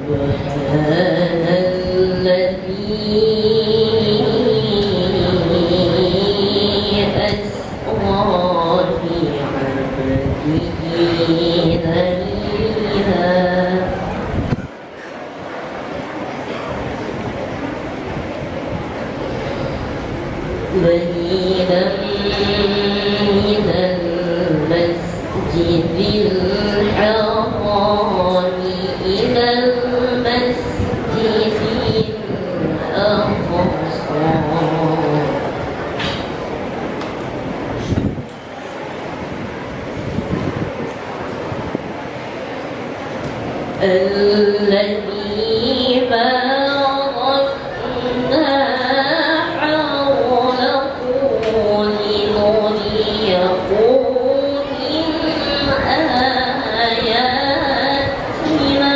سبحان الذي أسرى بعبده ليلا من المسجد الحرام إلى المسجد الأقصى الذي باركنا حوله لنريه من آياتنا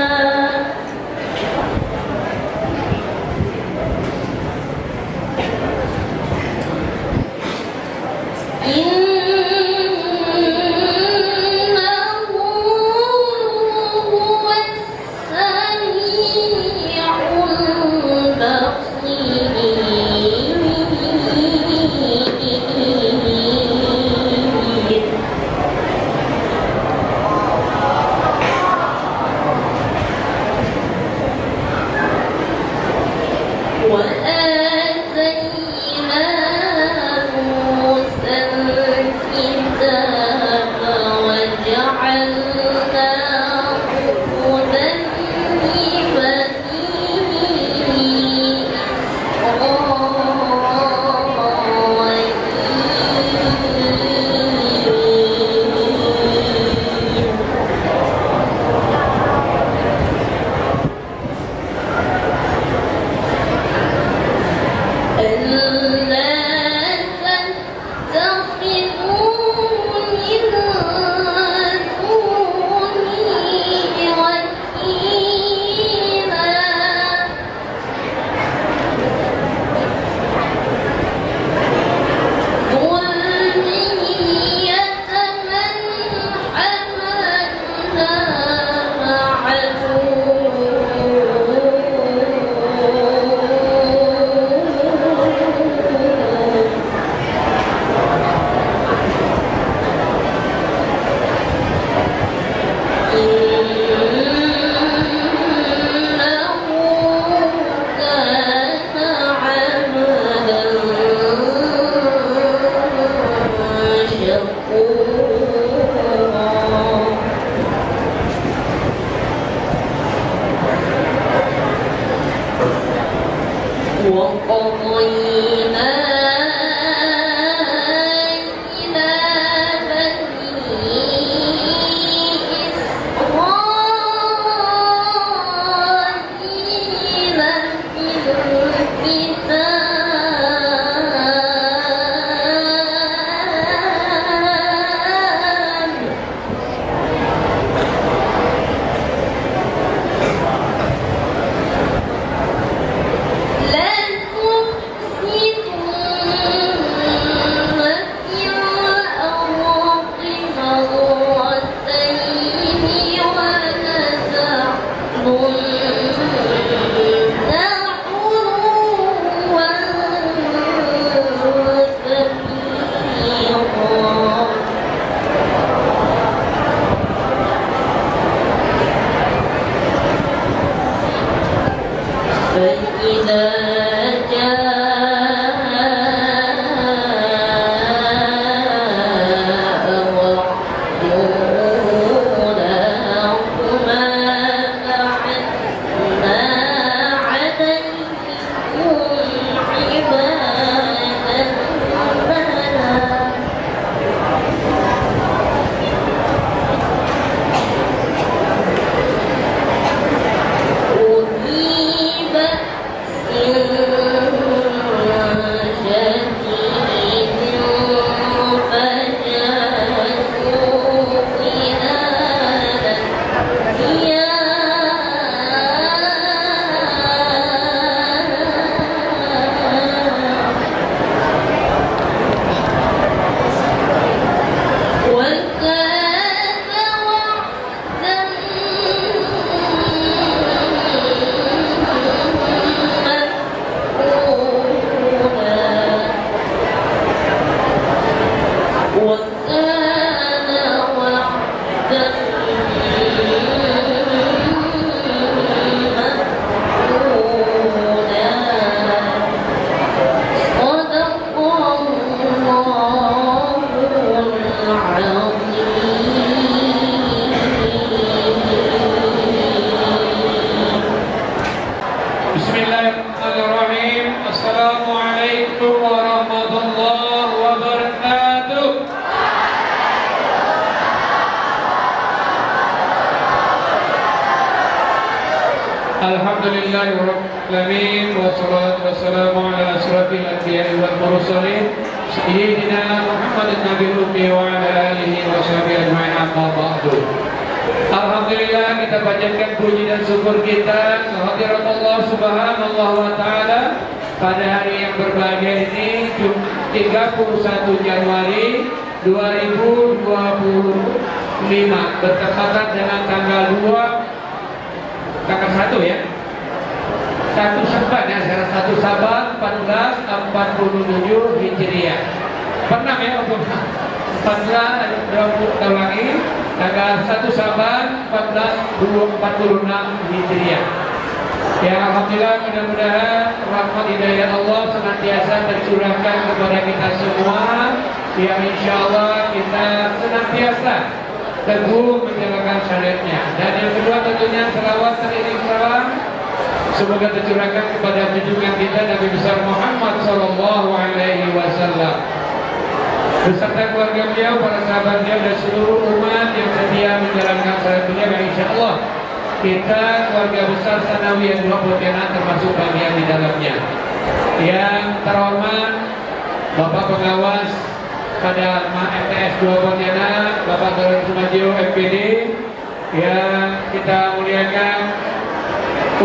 Alhamdulillahirrahmanirrahim. Wassalatu wassalamu ala asrafil anbiya'i wal mursalin Sayyidina Muhammadin Nabiul Ummi wa ala alihi wa sahbihi ajma'in, amma ba'du. Alhamdulillah, kita panjatkan puji dan syukur kita kehadirat Allah Subhanahu wa taala pada hari yang berbahagia ini, 31 Januari 2025, bertepatan dengan tanggal 2 tanggal 1 ya. 1 Syawal ya, 1 Syawal 1447 Hijriah. Pernah ya untuk 14 tahun lagi tanggal 1 Syawal 1446 Hijriah. Ya alhamdulillah, mudah-mudahan rahmat hidayah Allah senantiasa tercurahkan kepada kita semua. Ya insyaallah kita senantiasa teguh menjalankan syariatnya. Dan yang kedua tentunya selawat seiring salam semoga tercurahkan kepada junjungan kita Nabi besar Muhammad sallallahu alaihi wasallam beserta keluarga beliau, para sahabat beliau dan seluruh umat yang setia menjalankan syariat beliau. Dan insyaallah kita keluarga besar Sanawiyah 2 Pontianak termasuk bagian di dalamnya. Yang terhormat Bapak Pengawas pada MTS 2 Pontianak, Bapak Dr. Sumadio MPD, yang kita muliakan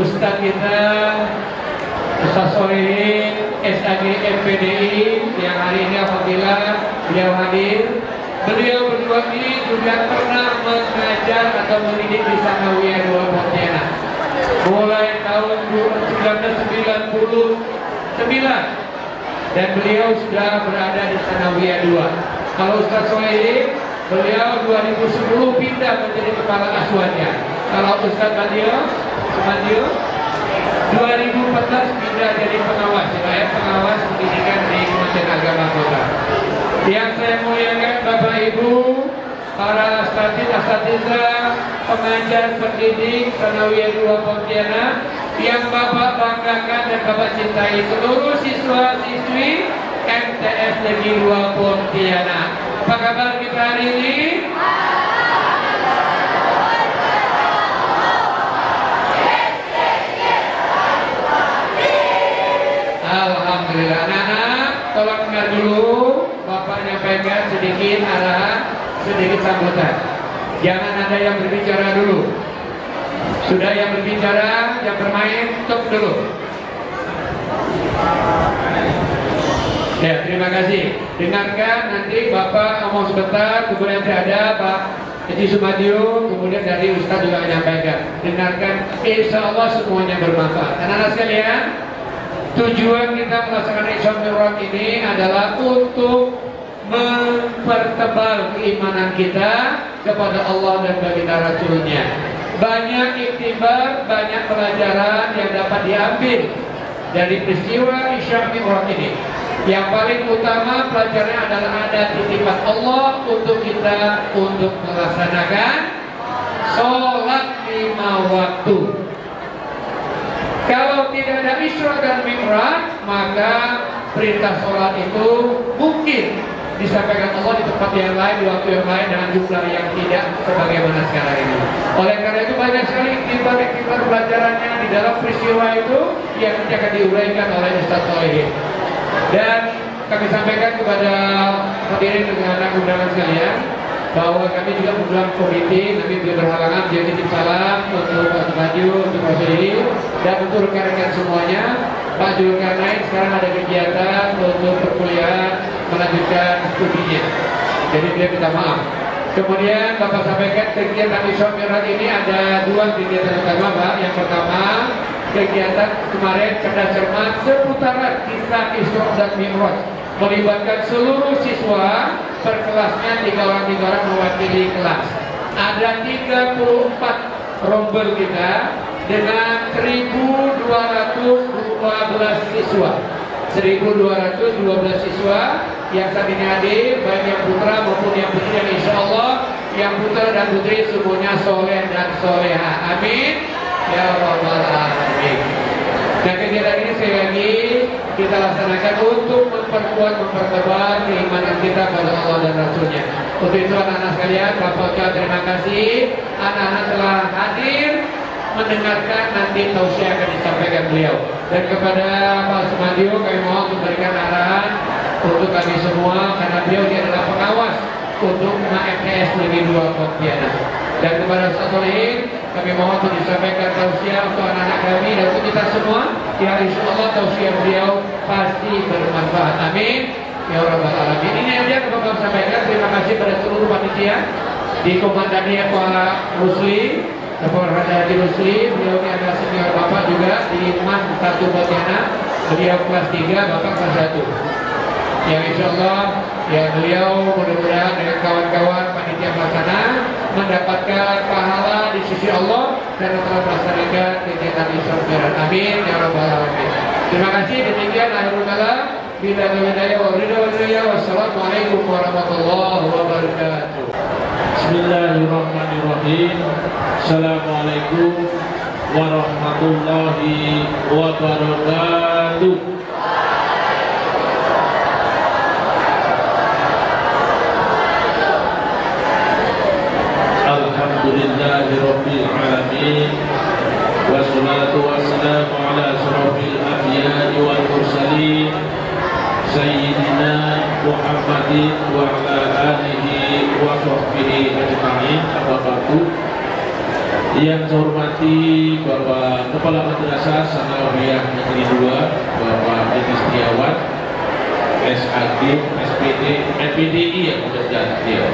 Ustadz kita Ustadz Solihin SAG MPDI yang hari ini alhamdulillah beliau hadir. Beliau berdua ini juga pernah mengajar atau mendidik di Sanawiyah 2 Pontianak mulai tahun 1999, dan beliau sudah berada di Sanawiyah 2. Kalau Ustaz Solehi, beliau 2010 pindah menjadi kepala asuhannya. Kalau Ustaz Sumadio 2014 pindah jadi pengawas, pengawas pendidikan di Kementerian Agama Kota. Yang saya muliakan Bapak Ibu, para asatidz, pengajar pendidik Sanawiyah 2 Pontianak yang Bapak banggakan dan Bapak cintai, seluruh siswa-siswi MTS Negeri 2 Pontianak. Apa kabar kita hari ini? Alhamdulillah. Anak-anak, tolong dengar dulu, Bapak nyampaikan sedikit arahan, sedikit sambutan. Jangan ada yang berbicara dulu. Sudah yang berbicara, yang bermain, stop dulu. Ya, terima kasih. Dengarkan, nanti Bapak ngomong sebentar, kemudian ada Pak Haji Sumadio, kemudian dari Ustaz juga menyampaikan. Dengarkan, insya Allah semuanya bermanfaat. Anak-anak sekalian, tujuan kita melaksanakan Isra Mi'raj ini adalah untuk mempertebal keimanan kita kepada Allah dan baginda Rasulnya. Banyak iktibar, banyak pelajaran yang dapat diambil dari peristiwa Isra Mi'raj ini. Yang paling utama pelajarannya adalah ada titipan Allah untuk kita untuk melaksanakan sholat 5 waktu. Kalau tidak ada Isra dan Mi'raj, maka perintah sholat itu mungkin disampaikan Allah di tempat yang lain, di waktu yang lain dengan jumlah yang tidak sebagaimana sekarang ini. Oleh karena itu banyak sekali iktibar pelajarannya di dalam peristiwa itu yang nanti akan diuraikan oleh Ustaz Solihin. Dan kami sampaikan kepada hadirin dengan anak undangan sekalian bahwa kami juga mengundang komite, kami beliau berhalangan jadi titip salam untuk Pak Maju, untuk Pak Solihin, dan untuk rekan-rekan semuanya. Pak Zulkarnain sekarang ada kegiatan untuk perkuliahan melanjutkan studinya, jadi beliau minta maaf. Kemudian Bapak sampaikan kegiatan Isra Mi'raj ini ada 2 kegiatan utama, Pak. Yang pertama kegiatan kemarin cerdas cermat seputaran kisah Isra dan Mi'raj, melibatkan seluruh siswa per kelasnya 3 orang mewakili kelas. Ada 34 rombel kita dengan 1.212 siswa. 1.212 siswa yang saat ini hadir, baik yang putra maupun yang putri, dan insya Allah yang putra dan putri semuanya soleh dan soleha. Amin ya rabbal alamin. Nah, kegiatan ini sekali lagi kita laksanakan untuk mempertebal keimanan kita pada Allah dan Rasulnya. Untuk itu anak-anak sekalian, Bapak ucapkan terima kasih. Anak-anak telah hadir mendengarkan nanti tausiah akan disampaikan beliau. Dan kepada Pak Sumadio kami mohon memberikan arahan untuk kami semua karena beliau dia adalah pengawas untuk MTS Negeri 2 Pontianak. Dan kepada Ustaz Solihin kami mohon untuk disampaikan tausiah untuk anak-anak kami dan untuk kita semua. Ya insya Allah tausiah beliau pasti bermanfaat. Amin. Ya Rabbal Alamin. Ini yang dia Bapak sampaikan. Terima kasih pada seluruh panitia dikomandani Pak Rusli, Bapak Raja Haji Rusli. Beliau ini adalah senior Bapak juga di MAN 1 Pontianak. Beliau kelas 3, Bapak kelas 1. Yang insya Allah ya beliau mudah-mudahan dengan kawan-kawan panitia pelaksana mendapatkan pahala di sisi Allah karena telah melaksanakan kegiatan Islam Fair. Amin ya Rabbal Alamin. Terima kasih. Demikian akhirul kalam. Bila hidayah wa ridha wa ridha. Wassalamualaikum warahmatullahi wabarakatuh. Bismillahirrahmanirrahim. Assalamualaikum warahmatullahi wabarakatuh. Alhamdulillahirabbil alamin. Wassalatu wassalamu ala asyrofil anbiya'i wal mursalin Sayyidina Muhammadin wa ala alihi wa sahbihi ajma'in. Amma ba'du. Yang saya hormati Bapak Kepala Madrasah Sanawiyah Negeri 2, Bapak Edi Setiawan, SAG, SPD, NPDI yang sudah dia.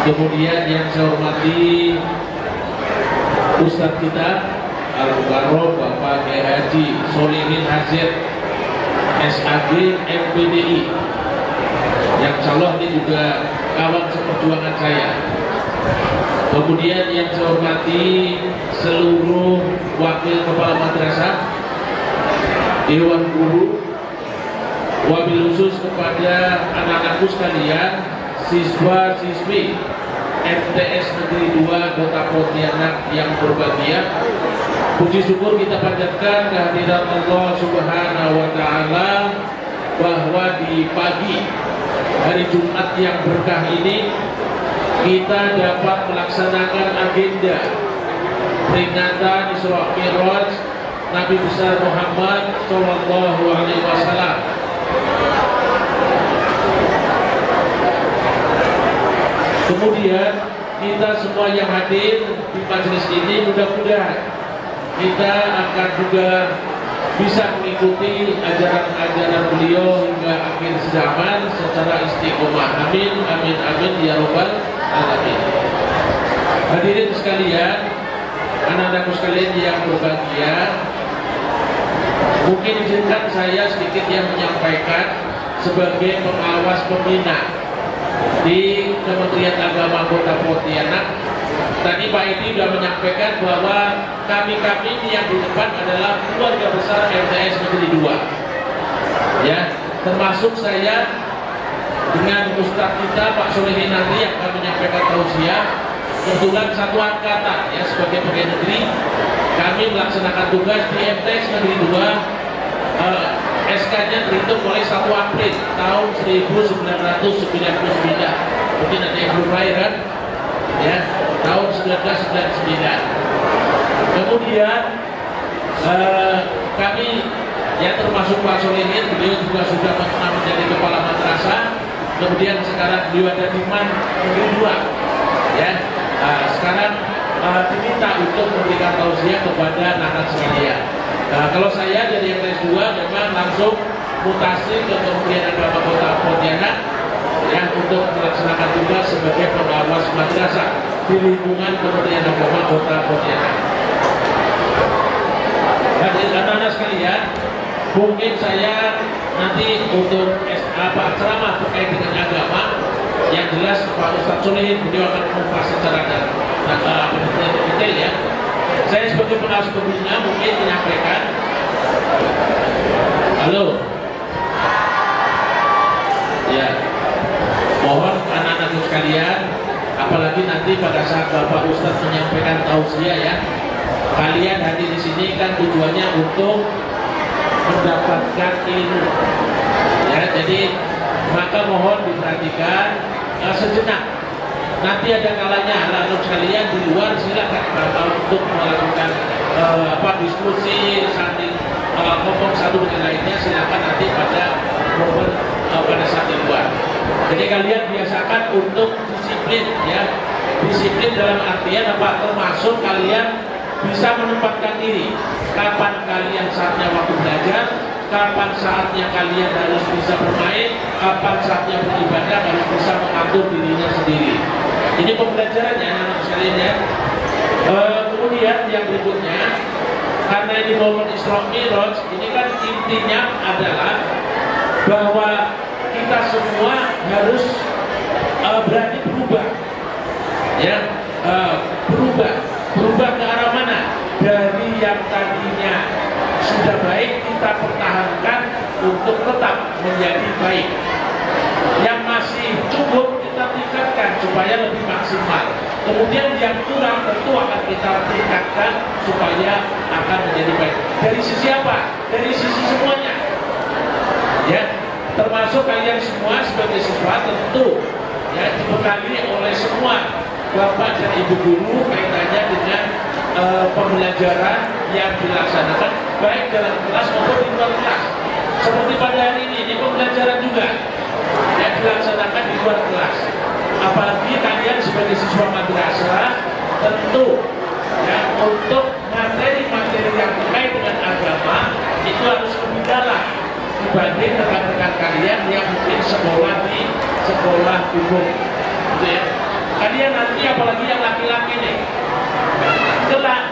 Kemudian yang saya hormati Ustadz kita Al-Mukarram Bapak Kiai Haji Solihin Hazir, SAG MPDI, yang insyaallah ini juga kawan seperjuangan saya. Kemudian yang saya hormati seluruh wakil kepala madrasah, dewan guru, wabil khusus kepada anak-anakku sekalian, siswa-siswi MTS Negeri 2 Kota Pontianak yang berbahagia. Puji syukur kita panjatkan kehadiran Allah Subhanahu wa taala bahwa di pagi hari Jumat yang berkah ini kita dapat melaksanakan agenda peringatan Isra Mi'raj Nabi besar Muhammad sallallahu alaihi wasallam. Kemudian kita semua yang hadir di majelis ini mudah-mudahan kita akan juga bisa mengikuti ajaran-ajaran beliau hingga akhir zaman secara istiqomah. Amin, amin, amin ya Rabbal Alamin. Hadirin sekalian, anak-anakku sekalian yang berbahagia, mungkin izinkan saya sedikit yang menyampaikan sebagai pengawas pembina di Kementerian Agama Kota Pontianak. Tadi Pak Edi sudah menyampaikan bahwa kami-kami ini yang di depan adalah keluarga besar MTS Negeri 2. Ya, termasuk saya dengan Ustadz kita Pak Solihin nanti yang akan menyampaikan tausiah. Kebetulan satu angkatan ya sebagai pegawai negeri kami melaksanakan tugas di MTS Negeri 2. SK-nya terhitung mulai 1 April tahun 1999. Mungkin ada yang belum lahir kan? Ya, tahun 1999. Kemudian kami ya termasuk Pak Solihin, beliau juga sudah pernah menjadi kepala madrasah. Kemudian sekarang beliau ada di MAN Negeri 2. Ya, sekarang diminta untuk memberikan tausiah kepada anak-anak sekalian. Kalau saya dari MTS 2 memang langsung mutasi ke Kementerian Agama Kota Pontianak yang untuk melaksanakan tugas sebagai pengawas madrasah di lingkungan Kementerian Agama Kota Pontianak. Hadirin anak-anak sekalian, mungkin saya nanti untuk ceramah terkait dengan agama yang jelas Pak Ustadz Solihin beliau akan mengupas secara detail ya. Saya sebagai pengawas pembina mungkin menyampaikan. Halo. Ya. Mohon anak-anak sekalian, apalagi nanti pada saat Bapak Ustadz menyampaikan tausiah ya, kalian hadir di sini kan tujuannya untuk mendapatkan ilmu. Ya, jadi maka mohon diperhatikan sejenak nanti ada kalanya anak sekalian di luar silakan kalau untuk melakukan diskusi saling ngomong satu dengan lainnya, silakan nanti pada momen pada saat di luar. Jadi kalian biasakan untuk disiplin ya, disiplin dalam artian apa? Termasuk kalian bisa menempatkan diri kapan kalian saatnya waktu belajar, kapan saatnya kalian harus bisa bermain, kapan saatnya beribadah, harus bisa mengatur dirinya sendiri. Ini pembelajarannya anak-anak sekalian ya. Kemudian yang berikutnya, karena ini momen Isra Mi'raj, ini kan intinya adalah bahwa kita semua harus berani berubah, ya, berubah ke arah mana? Dari yang tadinya sudah baik kita pertahankan untuk tetap menjadi baik. Yang masih cukup kita tingkatkan supaya lebih maksimal. Kemudian yang kurang tentu akan kita tingkatkan supaya akan menjadi baik. Dari sisi apa? Dari sisi semuanya. Ya, termasuk kalian semua sebagai siswa tentu ya dibekali oleh semua bapak dan ibu guru kaitannya dengan pembelajaran yang dilaksanakan baik dalam kelas maupun di luar kelas. Seperti pada hari ini pembelajaran juga yang dilaksanakan di luar kelas. Apalagi kalian sebagai siswa madrasah tentu ya untuk materi-materi yang terkait dengan agama itu harus lebih dalam dibanding rekan-rekan kalian yang mungkin sekolah di sekolah umum, gitu ya. Kalian nanti apalagi yang laki-laki nih, kelak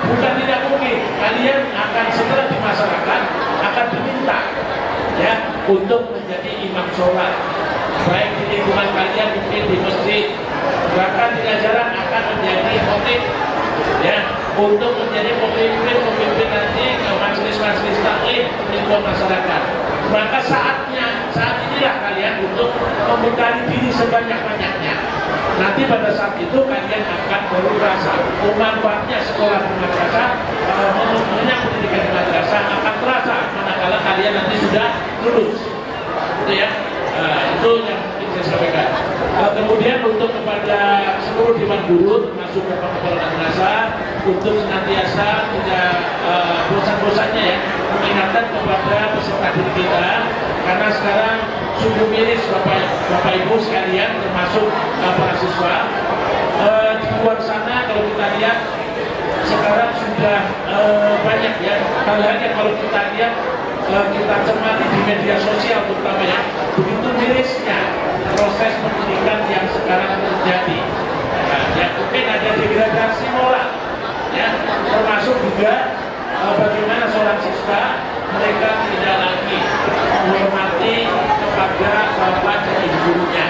bukan tidak mungkin kalian akan setelah di masyarakat akan diminta ya untuk menjadi imam sholat, baik di lingkungan kalian mungkin di masjid, bahkan tidak jarang akan menjadi khotib ya untuk menjadi pemimpin nanti ke majelis-majelis taklim lingkungan masyarakat. Maka saat inilah kalian untuk membekali diri sebanyak-banyaknya. Nanti pada saat itu kalian akan baru rasa manfaatnya sekolah di madrasah, mengenyam pendidikan di madrasah akan terasa manakala kalian nanti sudah lulus. Itu ya, itu yang ingin saya sampaikan. Kemudian untuk kepada seluruh dewan guru termasuk kepala madrasah untuk senantiasa tidak bosan-bosannya ya mengingatkan kepada peserta didik kita, karena sekarang sungguh miris Bapak Ibu sekalian termasuk para siswa di luar sana. Kalau kita lihat sekarang sudah banyak ya hal-hal yang kalau kita lihat kita cermati di media sosial terutama ya, begitu mirisnya proses pendidikan yang sekarang terjadi. Ya mungkin ada degradasi moral ya, termasuk juga bagaimana seorang siswa mereka tidak lagi menghormati kepada bapak dan ibu gurunya,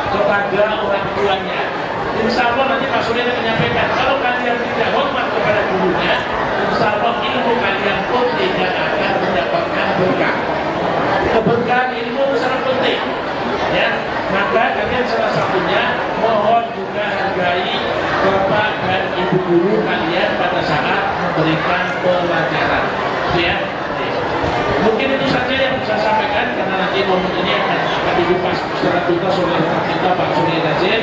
kepada orang tuanya. Insya Allah nanti Pak Surya menyampaikan kalau kalian tidak hormat kepada gurunya, insya Allah ilmu kalian pun tidak akan mendapatkan berkah. Keberkahan ilmu itu sangat penting ya, maka kalian salah satunya mohon juga hargai bapak dan ibu guru kalian pada saat memberikan pelajaran ya. Mungkin itu saja yang bisa saya sampaikan, karena nanti momen ini akan dikupas secara tuntas oleh kita Pak Surya Nazir.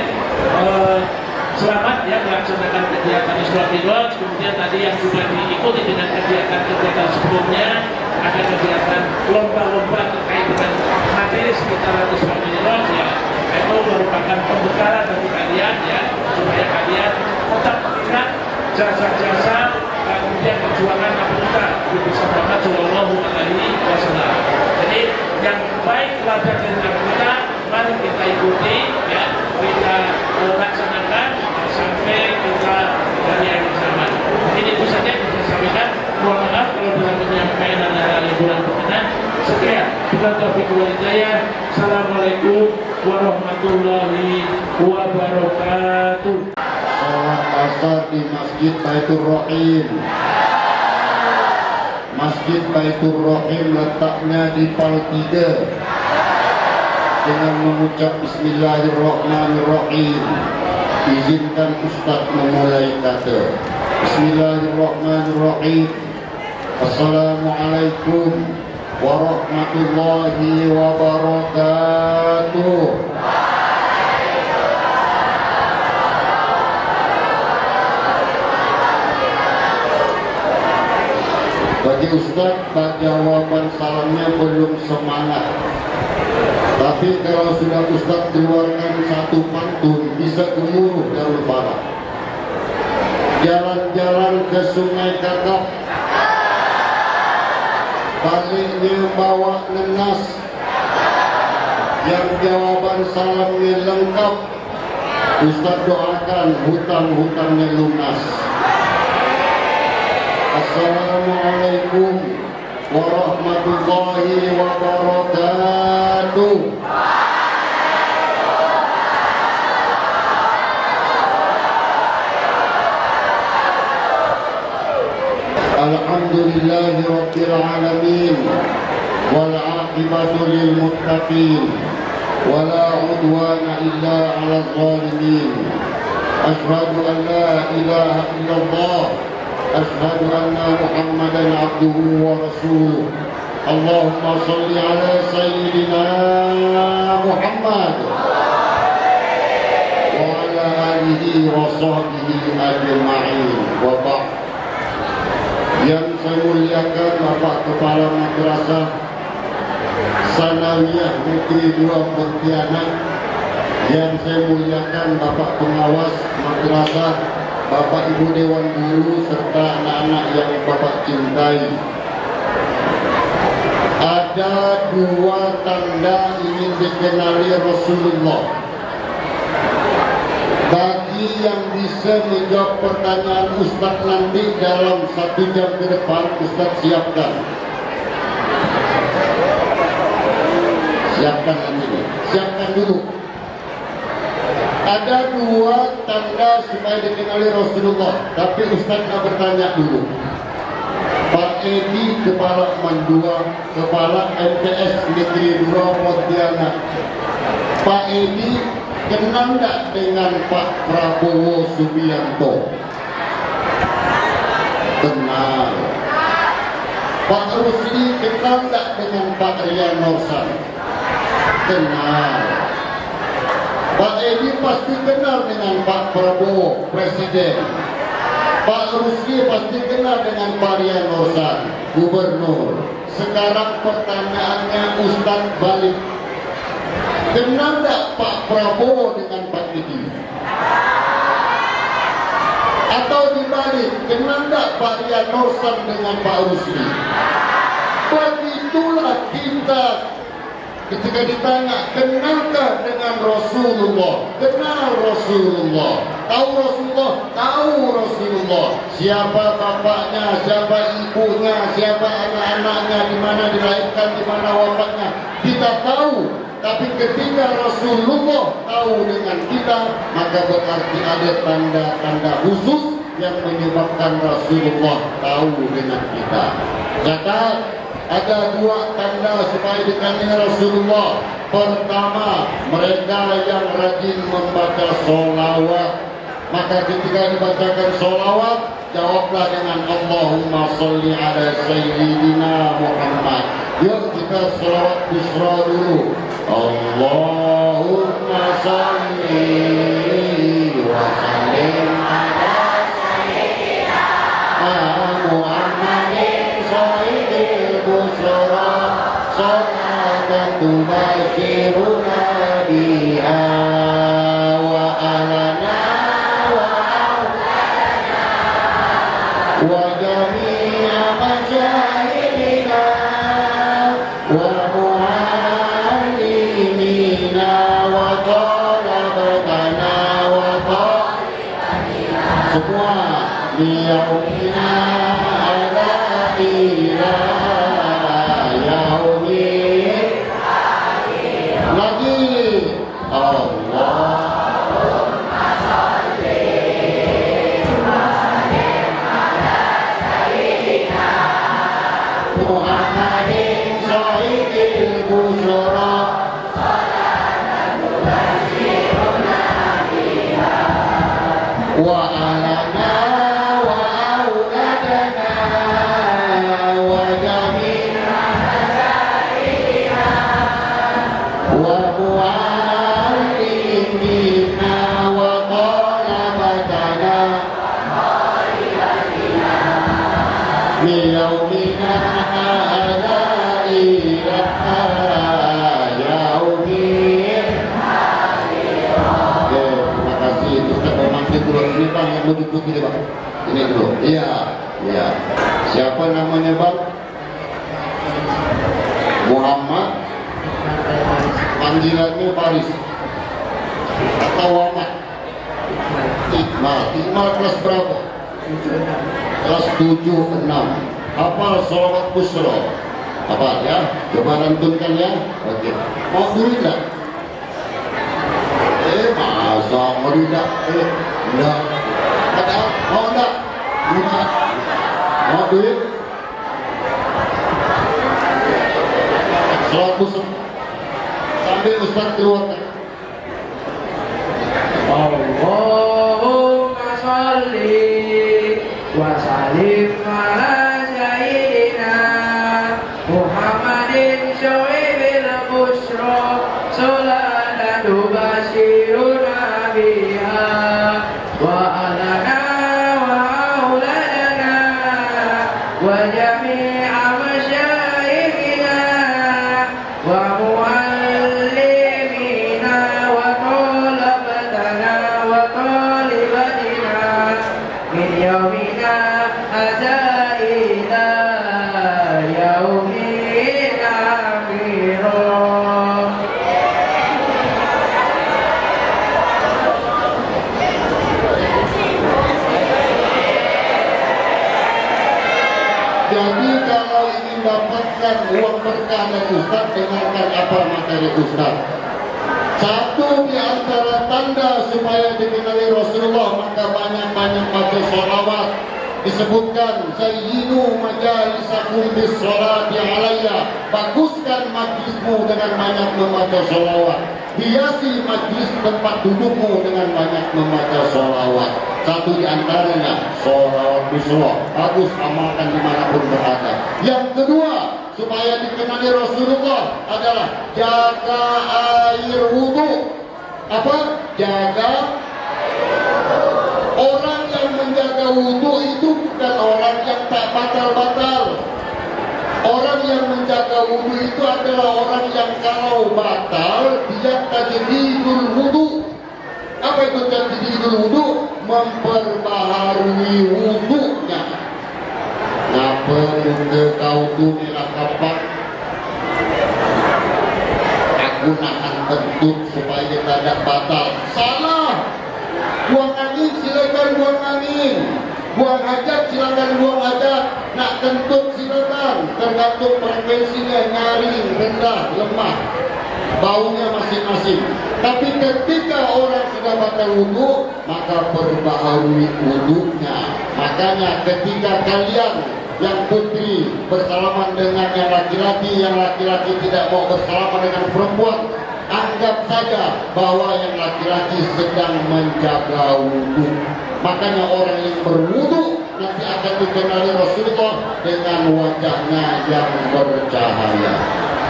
Selamat ya melaksanakan kegiatan Isra Mi'raj. Kemudian tadi yang sudah diikuti dengan kegiatan-kegiatan sebelumnya, ada kegiatan lomba-lomba terkait dengan materi sekitar Isra Mi'raj ya, itu merupakan pembekalan bagi kalian ya, supaya kalian tetap mengingat jasa-jasa kemudian perjuangan Nabi kita bisa Muhammad Shallallahu Alaihi Wasallam. Jadi yang baik pelajar dari Nabi kita, mari kita ikuti ya, kita laksanakan sampai kita dari akhir zaman. Jadi itu saja yang bisa saya sampaikan. Mohon maaf kalau dalam penyampaian ada hal yang kurang berkenan. Sekian, bila taufiq wal hidayah. Assalamualaikum warahmatullahi wabarakatuh. Sholat asar di Masjid Baitur Rahim. Masjid Baitur Rahim letaknya di Pal 3. Dengan mengucap Bismillahirrahmanirrahim, izinkan Ustaz memulai kata. Bismillahirrahmanirrahim. Assalamualaikum warahmatullahi wabarakatuh. Bagi Ustaz, jawaban salamnya belum semangat. Tapi kalau sudah Ustaz keluarkan satu pantun, bisa gemuruh Darul Barak. Jalan-jalan ke Sungai Kakap, baliknya bawa nenas. Yang jawaban salamnya lengkap, Ustaz doakan hutang-hutangnya lunas. Assalamualaikum warahmatullahi wabarakatuh. Alhamdulillahi rabbil alamin wal aqibatu lil muttaqin wala udwana illa 'alal zalimin. Asyhadu an la ilaha illallah, asyhadu anna Muhammadan abduhu wa rasuluh. Allahumma shalli ala sayyidina Muhammad wa ala alihi wa sahbihi ajma'in. Wa ba'd. Yang saya muliakan Bapak Kepala Madrasah Sanawiyah Negeri 2 Pontianak, yang saya muliakan Bapak Pengawas Madrasah, Bapak Ibu Dewan Guru, serta anak-anak yang Bapak cintai. Ada dua tanda ingin dikenali Rasulullah. Bagi yang bisa menjawab pertanyaan Ustaz nanti dalam 1 jam ke depan, Ustaz siapkan. Siapkan nanti. Siapkan dulu. Ada dua tanda supaya dikenali Rasulullah, tapi Ustaz nak bertanya dulu. Pak Edi, Kepala Mandua, Kepala MTS Negeri 2 Pontianak. Pak Edi kenal tak dengan Pak Prabowo Subianto? Kenal. Pak Rusli kenal tak dengan Pak Rian Norsan? Kenal. Pak Edi pasti kenal dengan Pak Prabowo Presiden. Pak Rusli pasti kenal dengan Pak Rian Norsan Gubernur. Sekarang pertanyaannya Ustaz balik, kenal tak Pak Prabowo dengan Pak Edi? Atau dibalik, kenal tak Pak Rian Norsan dengan Pak Rusli? Begitulah kita ketika ditanya, kenalkah dengan Rasulullah? Kenal Rasulullah. Tahu Rasulullah? Tahu Rasulullah. Siapa bapaknya, siapa ibunya, siapa anak-anaknya, di mana dilahirkan, di mana wafatnya, kita tahu. Tapi ketika Rasulullah tahu dengan kita, maka berarti ada tanda-tanda khusus yang menyebabkan Rasulullah tahu dengan kita. Catat, ada dua tanda supaya dikenali Rasulullah. Pertama, mereka yang rajin membaca sholawat. Maka ketika dibacakan sholawat, jawablah dengan Allahumma sholli ala sayyidina Muhammad. Yuk kita sholawat busra dulu. Allahumma sholli wa sallim ala sayyidina Muhammadin sayyidil busra sholatan tubashiruna biha wa alana wa awlana wa jami'a masyayidina wa muallimina wa talabatana wa talibani Miyaumina hadza ila yaumil. Oke, terima kasih. Ustaz memanggil dulu ini Bang, yang lebih putih Bang. Ini dulu. Iya, iya. Siapa namanya Bang? Muhammad. Panggilannya Faris atau Ahmad? Iqmal kelas berapa? Kelas 7-6. Hafal sholawat busro. Hafal ya? Coba lantunkan ya. Oke. Mau duit enggak? Masa mau duit enggak? Enggak. Ada? Mau enggak? Enggak. Mau duit? Sholawat busro. Sambil Ustaz keluarkan. Allahumma sholli wa sallim ala sayyidina Muhammadin syaibil busyra salatan tubashiruna biha wa alana wa auladana wa jami'a masyayikhina wa muallimina wa talabatana wa talibatina min yaumina hadza ila yaumil akhir. Jadi kalau ingin dapatkan uang berkah dari Ustaz, dengarkan apa materi Ustaz. Satu di antara tanda supaya dikenali Rasulullah, maka banyak-banyak baca sholawat. Disebutkan Zayyinu majalisakum bis sholati alayya. Baguskan majlismu dengan banyak membaca sholawat. Hiasi majlis tempat dudukmu dengan banyak membaca sholawat. Satu di antaranya sholawat busro. Bagus, amalkan dimanapun berada. Yang kedua, supaya dikenali Rasulullah adalah jaga air wudhu. Apa? Jaga. Orang yang menjaga wudhu itu bukan orang yang tak batal-batal. Orang yang menjaga wudhu itu adalah orang yang kalau batal dia tajdidul wudhu. Apa itu tajdidul wudhu? Memperbaharui wudhunya. Ngapa muka kau tu nilai kapak? Aku nahan kentut supaya tidak batal. Salah. Buang angin silakan buang angin. Buang hajat silakan buang hajat. Nak kentut silakan. Tergantung frekuensinya, nyaring, rendah, lemah. Baunya masing-masing. Tapi ketika orang sudah batal wudhu, maka perbaharui wudhunya. Makanya ketika kalian yang putri bersalaman dengan yang laki-laki tidak mau bersalaman dengan perempuan, anggap saja bahwa yang laki-laki sedang menjaga wudhu. Makanya orang yang berwudhu nanti akan dikenali Rasulullah dengan wajahnya yang bercahaya.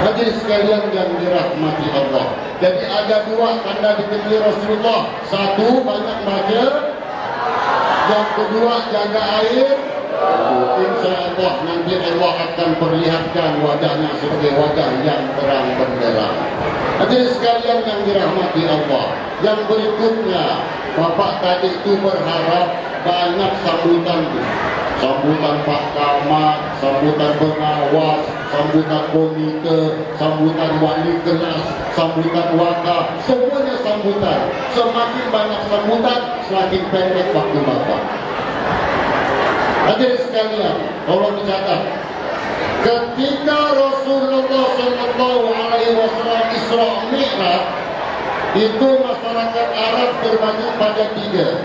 Hadirin sekalian yang dirahmati Allah. Jadi ada dua tanda dikenali Rasulullah. Satu, banyak baca. Yang kedua, jaga air. Insya Allah nanti Allah akan perlihatkan wajahnya sebagai wajah yang terang benderang. Hadirin sekalian yang dirahmati Allah. Yang berikutnya, Bapak tadi itu berharap banyak sambutan. Sambutan Pak Camat, sambutan pengawas, sambutan komite, sambutan wali kelas, sambutan wakaf, semuanya sambutan. Semakin banyak sambutan, semakin pendek waktu Bapak. Hadirin sekalian, tolong dicatat. Ketika Rasulullah SAW Isra Mi'raj, itu masyarakat Arab terbagi pada tiga.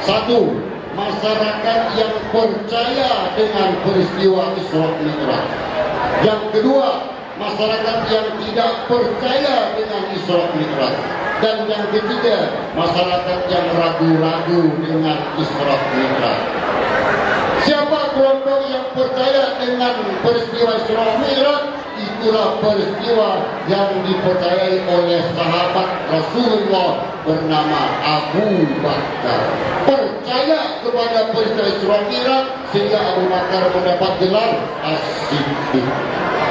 Satu, masyarakat yang percaya dengan peristiwa Isra Mi'raj. Yang kedua, masyarakat yang tidak percaya dengan Isra Mi'raj. Dan yang ketiga, masyarakat yang ragu-ragu dengan Isra Mi'raj. Siapa kelompok yang percaya dengan peristiwa Isra Mi'raj? itulah peristiwa yang dipercayai oleh sahabat Rasulullah bernama Abu Bakar. Percaya kepada peristiwa Isra Mi'raj sehingga Abu Bakar mendapat gelar As-Siddiq.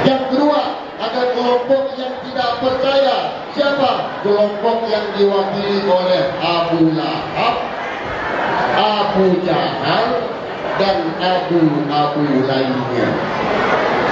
Yang kedua, ada kelompok yang tidak percaya. Siapa? Kelompok yang diwakili oleh Abu Lahab, Abu Jahal, dan Abu lainnya.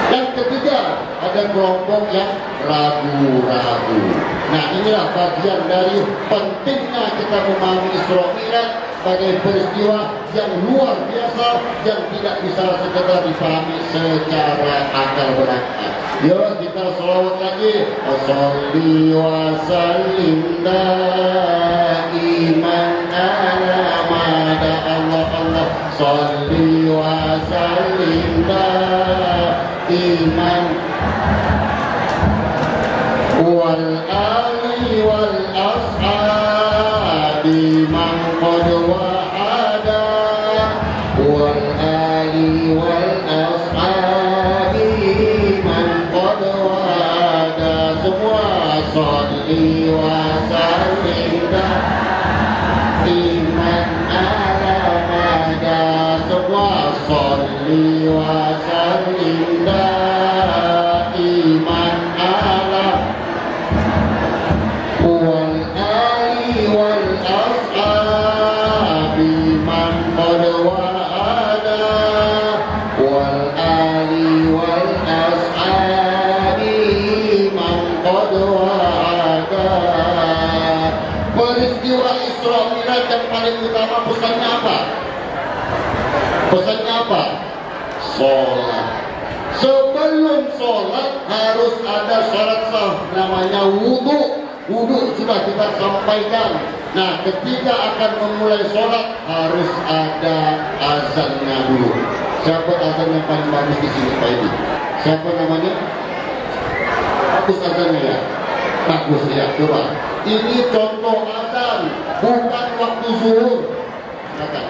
Yang ketiga, ada kelompok yang ragu-ragu. Nah, inilah bagian dari pentingnya kita memahami Isra Mi'raj sebagai peristiwa yang luar biasa yang tidak bisa sekedar dipahami secara akal berakal. Yuk kita selawat lagi. Sholli wa sallim daiman ala mada Allah Allah. Sholli wa sallim daiman wal ali wal ashabi man qad wa'ada wal ali wal ashabi man qad wa'ada. Semua sholli wa sallim daiman ala mada. Semua sholli wa sallim daiman ala wal ali wal ashabi man qad wa'ada wal ali wal ashabi man qad wa'ada. Peristiwa Isra Mi'raj yang paling utama pesannya apa? Pesannya apa? Sholat. Sebelum sholat harus ada syarat sah, namanya wudhu. Wudhu sudah kita sampaikan. Nah, ketika akan memulai sholat harus ada azannya dulu. Siapa azan yang paling bagus di sini, Pak Edi? Siapa namanya? Bagus azannya ya? Bagus ya, coba. Ini contoh azan, bukan waktu zuhur. Silakan.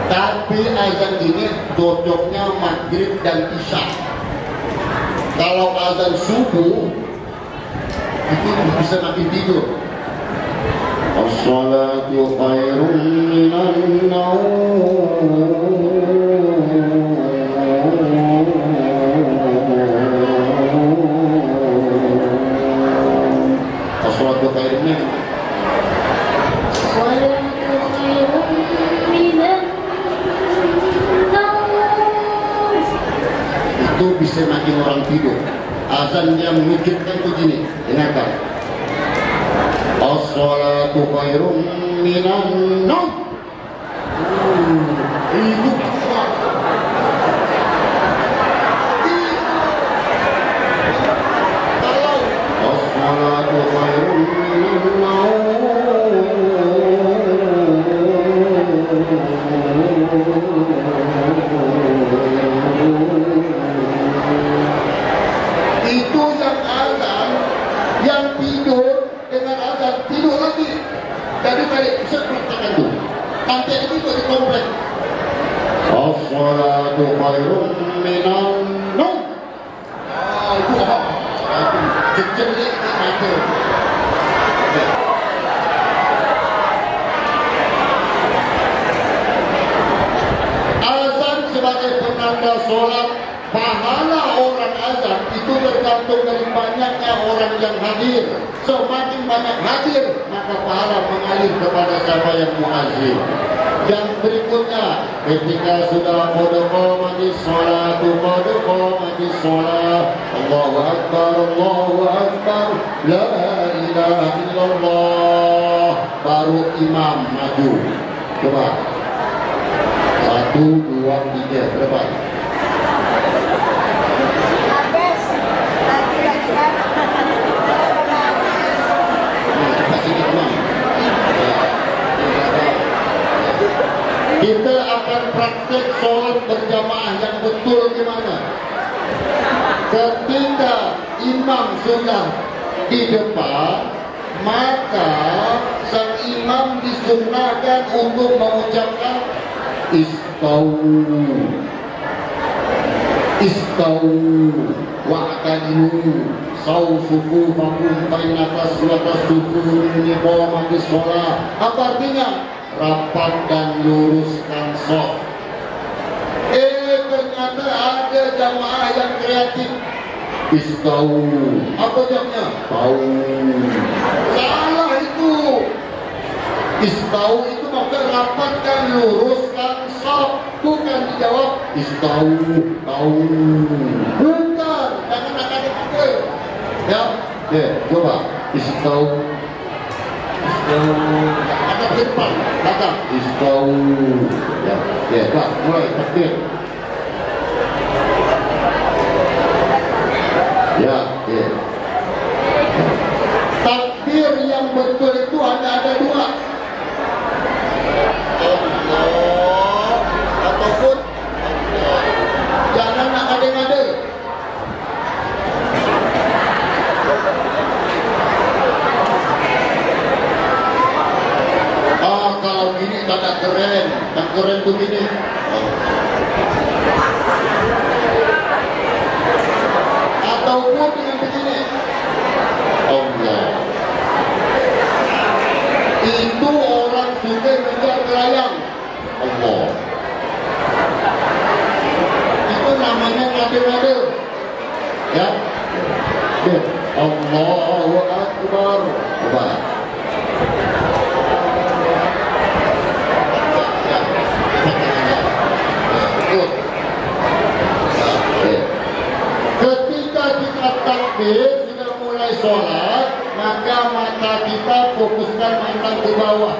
Tapi azan ini cocoknya maghrib dan isya. Kalau azan subuh itu bisa makin tidur. As-salatu khairun minan naum. As-salatu khairun itu bisa makin orang tidur. Azan yang memikirkan begini, dengarkan. As-salatu khairum minan naum. Itu kalau as-salatu khairum minan naum itu yang azan, yang tidur dengan azan tidur lagi. Jadi balik sepertikan itu. Nanti itu di komplek. As-salatu khairun minan naum. Itu apa? Jejelik itu. Azan sebagai penanda sholat. Pahala orang azan itu tergantung dari banyaknya orang yang hadir. Semakin banyak hadir, maka pahala mengalir kepada siapa yang muazzin. Yang berikutnya, ketika sudah qamati sholatu qamati sholat, Allahu Akbar, la ilaha illallah, baru imam maju. Coba 1, 2, 3, berapa? Kita akan praktek sholat berjamaah yang betul gimana? Ketika imam sudah di depan, maka sang imam disunnahkan untuk mengucapkan istau wa'tadilu sausufu fakum bainatas watas sufu ini mati sholat. Apa artinya? Rapat dan luruskan shaf. Ternyata ada jamaah yang kreatif. Istau, apa jamnya? Tahu. Salah itu. Istau itu maka rapatkan, luruskan shaf. Bukan dijawab istau, tahu. Bukan, jangan ada. Ya, coba istau. Ada depan, belakang. Istau. Ya, dah, mulai takbir. Ya. Takbir yang betul itu hanya ada dua. Allah ataupun Allah. Jangan nak ngade-ngade. Kalau gini tak keren. Yang keren tuh gini. Ataupun dengan begini. Allah. Itu orang suka mengejar layang. Allah. Itu namanya ngade-ngade. Ya. Allahu Akbar. Coba. Ketika kita takbir sudah mulai sholat, maka mata kita fokuskan mandang ke bawah.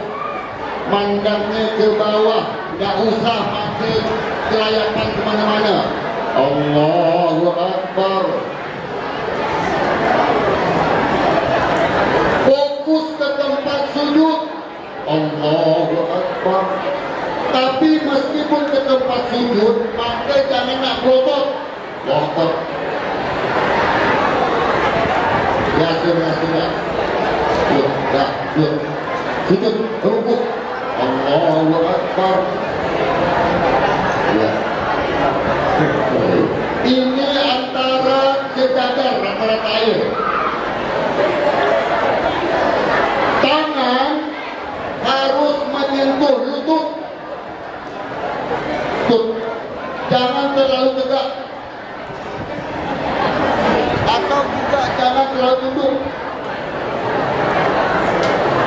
Mandangnya ke bawah, tidak usah pakai kelayakan kemana-mana. Allahu Akbar. Fokus ke tempat sujud. Allahu Akbar. Tapi meskipun ke tempat sujud, maka jangan nak berotot. Berotot. Ya, sudah. Sujud, rukuk. Allahu Akbar. Ya. Ini antara sejajar rata-rata air. Tangan harus menyentuh lutut. Jangan terlalu tegak. Atau juga jangan terlalu tunduk.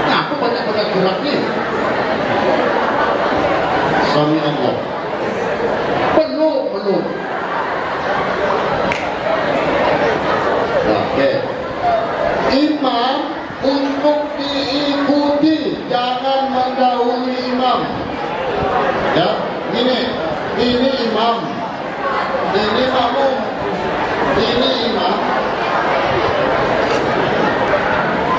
Nah, aku banyak-banyak gerak nih. Sami Allah. Penuh. Oke. Imam untuk diikuti, jangan mendahului imam. Ya, ini imam, ini makmum, ini imam,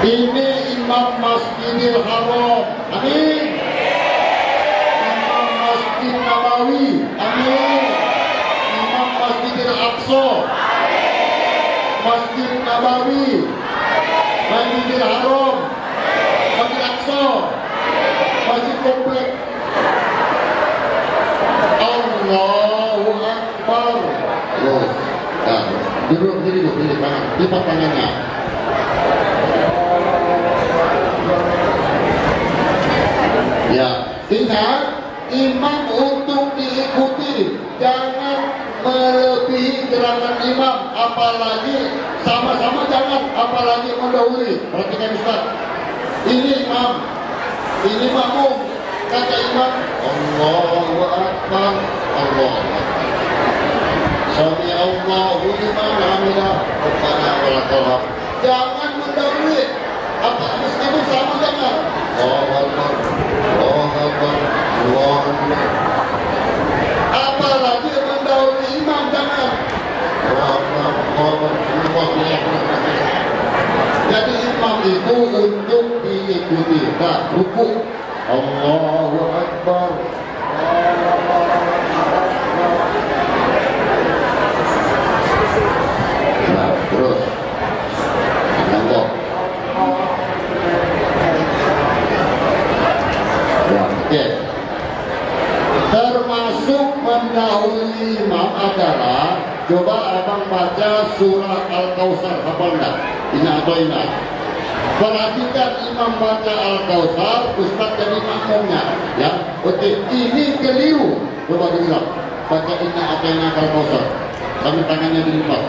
ini imam Masjidil Haram, amin. Imam Masjid Nabawi, amin. Imam Masjidil Aqsa, Masjid Nabawi, Masjidil Haram, Masjid Aqsa, Masjid Komplek. Allahu Akbar. Terus, duduk tangan, lipat tangannya. Ya, ingat, imam untuk diikuti, jangan melebihi gerakan imam, apalagi sama-sama jangan, apalagi mendahului. Perhatikan Ustaz, ini imam, ini makmum, kata imam, Allahu Akbar, Allahu Akbar. Sami Allahu liman hamidah, Rabbana walakal hamd. Jangan mendahului, apa meskipun sama jangan. Allahu Akbar, Allahu Akbar, Allahu Akbar. Apalagi mendahului imam jangan. Jadi imam itu untuk diikuti. Nah, rukuk. Allahu Akbar. Nah, terus. Allah. membaca surah Al-Kautsar, hafal enggak? Inna atau inna? Perhatikan imam baca Al-Kautsar, ustaz jadi makmumnya, ya. Oke, ini keliru. Coba diulang. Baca inna atau inna Al-Kautsar. Sambil tangannya dilipat.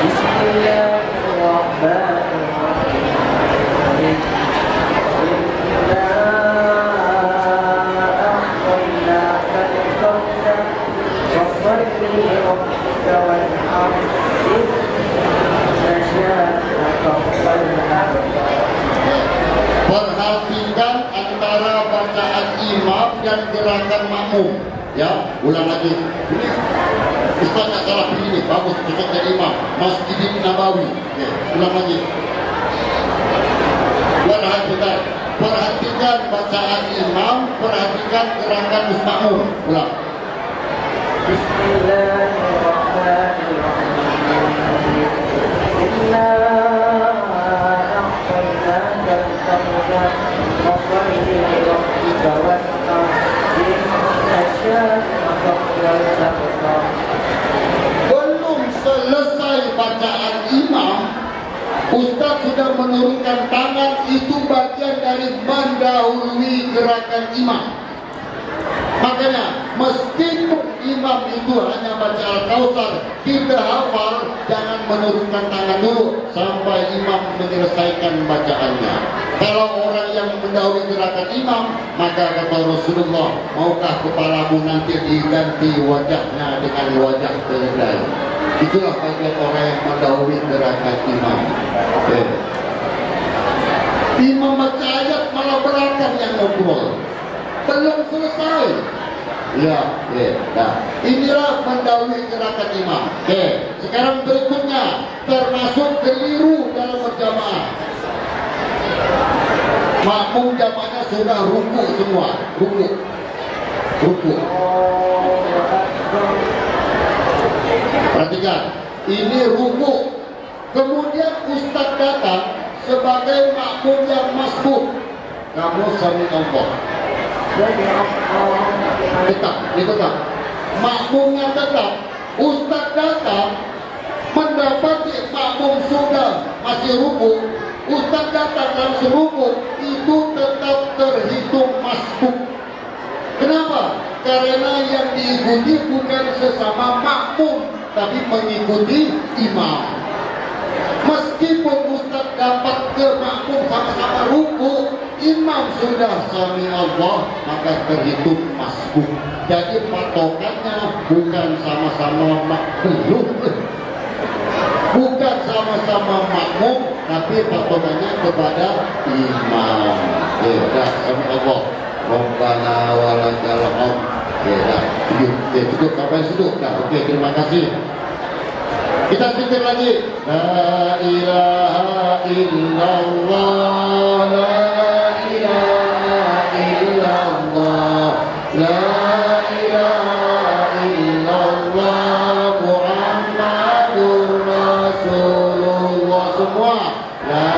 Bismillahirrahmanirrahim. Perhatikan antara bacaan imam dan gerakan makmum. Ya, ulang lagi. Ini Ustaz tak salah pilih ini, bagus cocok jadi imam. Masjid Nabawi. Oke, ulang lagi. Perhatikan bacaan imam, perhatikan gerakan makmum. Ulang. Bismillahirrahmanirrahim. Inna a'tainaka al-kawthar fasholli li rabbika wanhar. Inna syani'aka al-abtar. Belum selesai bacaan imam, Ustaz sudah menurunkan tangan. Itu bagian dari mendahului gerakan imam. Makanya meskipun imam itu hanya baca Al-Kautsar, kita hafal, jangan menurunkan tangan dulu sampai imam menyelesaikan bacaannya. Kalau orang yang mendahului gerakan imam, maka kata Rasulullah, maukah kepalamu nanti diganti wajahnya dengan wajah keledai? Itulah bagian orang yang mendahului gerakan imam. Okay. Imam baca ayat malah belakang yang ngobrol. Belum selesai. Ya, nah. Inilah mendahului gerakan imam. Oke, sekarang berikutnya termasuk keliru dalam berjamaah. Makmum jamaahnya sudah ruku semua, ruku. Perhatikan, ini ruku. Kemudian ustaz datang sebagai makmum yang masbuk. Kamu sami Allah. Tetap. Makmumnya tetap. Ustaz datang mendapati makmum sudah masih ruku. Ustaz datang langsung ruku, itu tetap terhitung masbuk. Kenapa? Karena yang diikuti bukan sesama makmum, tapi mengikuti imam. Meskipun ustaz dapat ke makmum sama-sama ruku, imam sudah sami Allah, maka terhitung masbuk. Jadi patokannya bukan sama-sama makmum, bukan sama-sama makmum, tapi patokannya kepada imam. Ya, sami Allah. Rabbana walakal hamd. Ya, cukup sampai situ. Nah, oke, terima kasih. Kita pikir lagi. La ilaha illallah, la ilaha illallah, la ilaha illallah, Muhammadur Rasulullah. Semua. La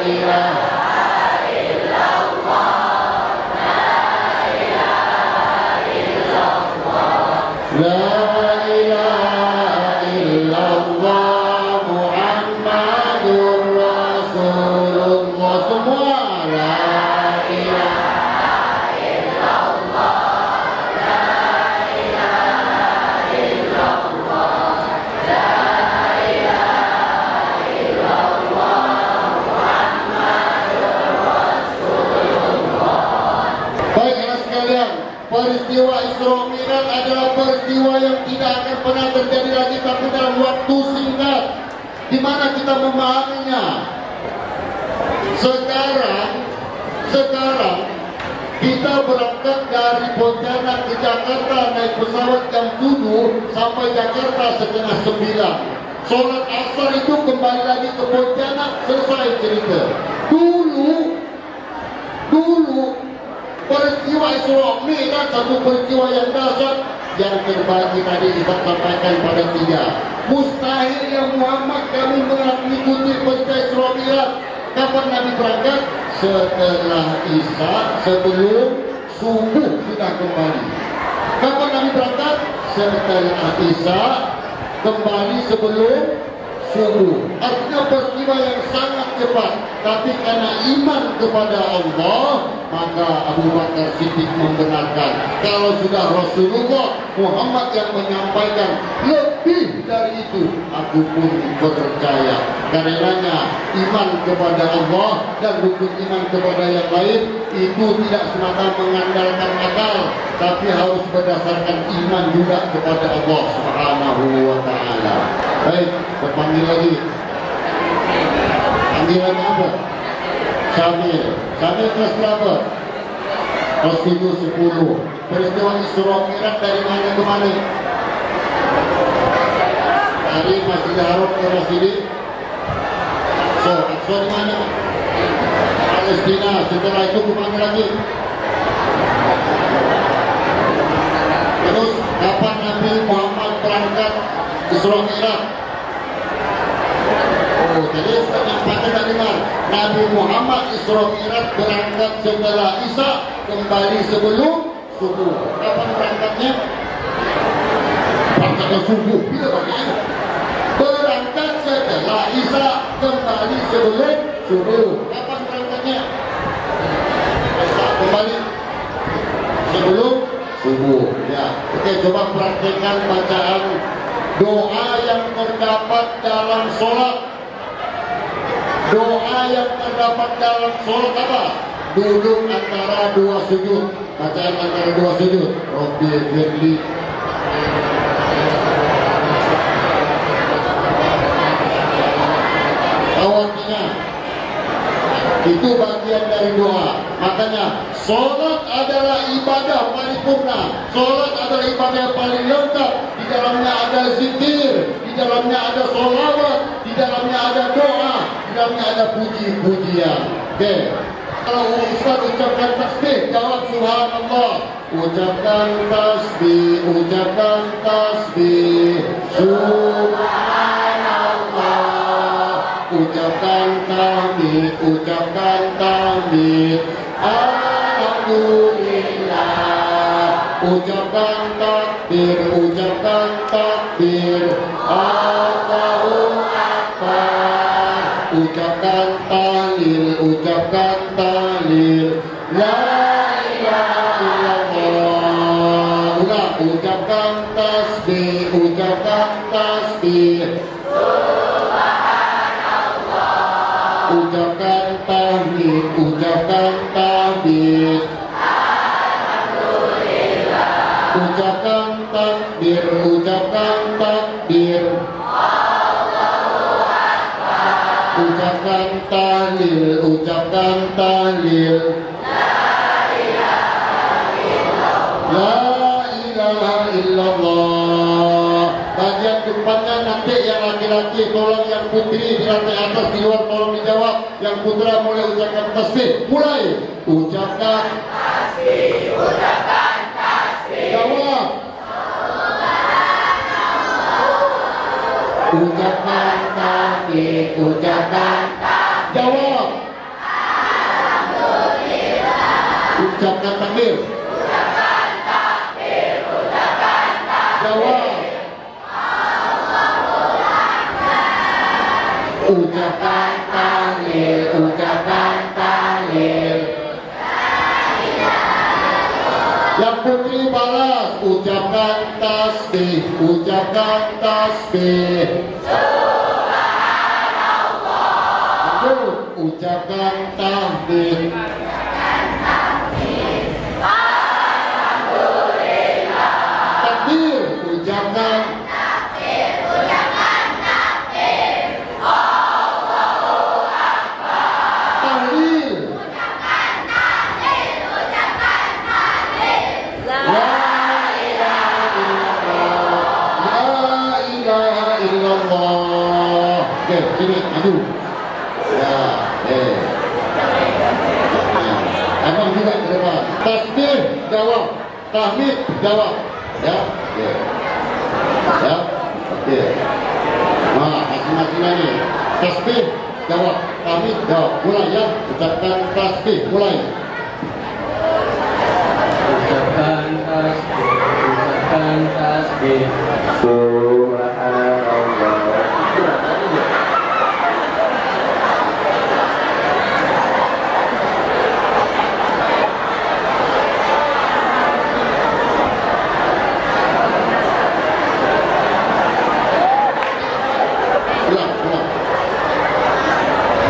ilaha peristiwa Isra Mi'raj adalah peristiwa yang tidak akan pernah terjadi lagi, tapi dalam waktu singkat. Di mana kita memahaminya? Sekarang kita berangkat dari Pontianak ke Jakarta naik pesawat jam 7 sampai Jakarta setengah 9. Sholat asar itu kembali lagi ke Pontianak, selesai cerita. Dulu peristiwa Isra Mi'raj satu peristiwa yang dahsyat yang terbagi tadi kita sampaikan pada 3. Mustahil ya Muhammad kami mengikuti peristiwa Isra Mi'raj. Kapan Nabi berangkat? Setelah Isya, sebelum subuh sudah kembali. Kapan Nabi berangkat? setelah Isya kembali sebelum subuh. Artinya peristiwa yang sangat cepat, tapi karena iman kepada Allah, maka Abu Bakar Siddiq membenarkan. Kalau sudah Rasulullah Muhammad yang menyampaikan lebih dari itu, aku pun percaya. Karenanya iman kepada Allah dan rukun iman kepada yang lain itu tidak semata mengandalkan akal, tapi harus berdasarkan iman juga kepada Allah Subhanahu wa taala. Baik, berpanggil lagi. Panggilannya apa? Samir. Samir kelas berapa? Kelas 10. Peristiwa Isra Mi'raj dari mana ke mana? Dari Masjidil Haram ke Masjidil Aqsa di mana? Palestina. Setelah itu berpanggil lagi. Terus kapan Nabi Muhammad berangkat Isra Mi'raj? Oh, jadi penyampaian tadi Nabi Muhammad Isra Mi'raj berangkat setelah Isya kembali sebelum subuh. Kapan berangkatnya? Berangkat subuh. Bila bagaimana? Berangkat setelah Isya kembali sebelum subuh. Kapan berangkatnya? Kembali sebelum subuh. Ya, oke, coba praktekkan bacaan doa yang terdapat dalam sholat. Doa yang terdapat dalam sholat apa? Duduk antara dua sujud. Bacaan antara dua sujud. Rabbi firli. Tawarnya itu bagian dari doa. Makanya sholat adalah ibadah paripurna. Sholat adalah ibadah yang paling lengkap. Di dalamnya ada zikir, di dalamnya ada sholawat, di dalamnya ada doa, di dalamnya ada puji-pujian. Oke. Kalau Ustaz ucapkan tasbih, jawab subhanallah. Ucapkan tasbih, ucapkan tasbih, subhanallah. Ucapkan tahmid, ucapkan tahmid, alhamdulillah. Ucapkan takbir, ucapkan takbir, Allahu Akbar. Ucapkan tahlil, ucapkan tahlil, la ilaha illallah. Ulang, ucapkan tasbih, ucapkan tasbih, ucapkan tahmid, ucapkan tahmid, alhamdulillah. Ucapkan takbir, ucapkan takbir, Allahu Akbar. Ucapkan tahlil, ucapkan tahlil, la ilaha illallah. Bagian depannya nanti yang laki-laki tolong, yang putri di lantai atas di luar tolong dijawab. Yang putra mulai ucapkan tasbih. Mulai ucapkan tasbih, ucapkan tasbih. Jawab. Ucapkan tasbih, ucapkan tasbih. Jawab. Alhamdulillah. Ucapkan takbir. Ucapkan takbir, ucapkan takbir. Jawab. Ucapkan tahlil, ucapkan tahlil. Yang putri balas, ucapkan tasbih, ucapkan tasbih. Subhanallah. Ucapkan tahmid. Alhamdulillah. Takbir, ucapkan sini, maju. Ya, abang juga ke depan. Tasbih, jawab. Tahmid, jawab. Ya, ya. Ya, oke. Nah, masing-masing lagi. Tasbih, jawab. Tahmid, jawab. Mulai ya, ucapkan tasbih, mulai. Ucapkan tasbih, ucapkan tasbih. tasbih. Subhanallah. Ulang, ulang.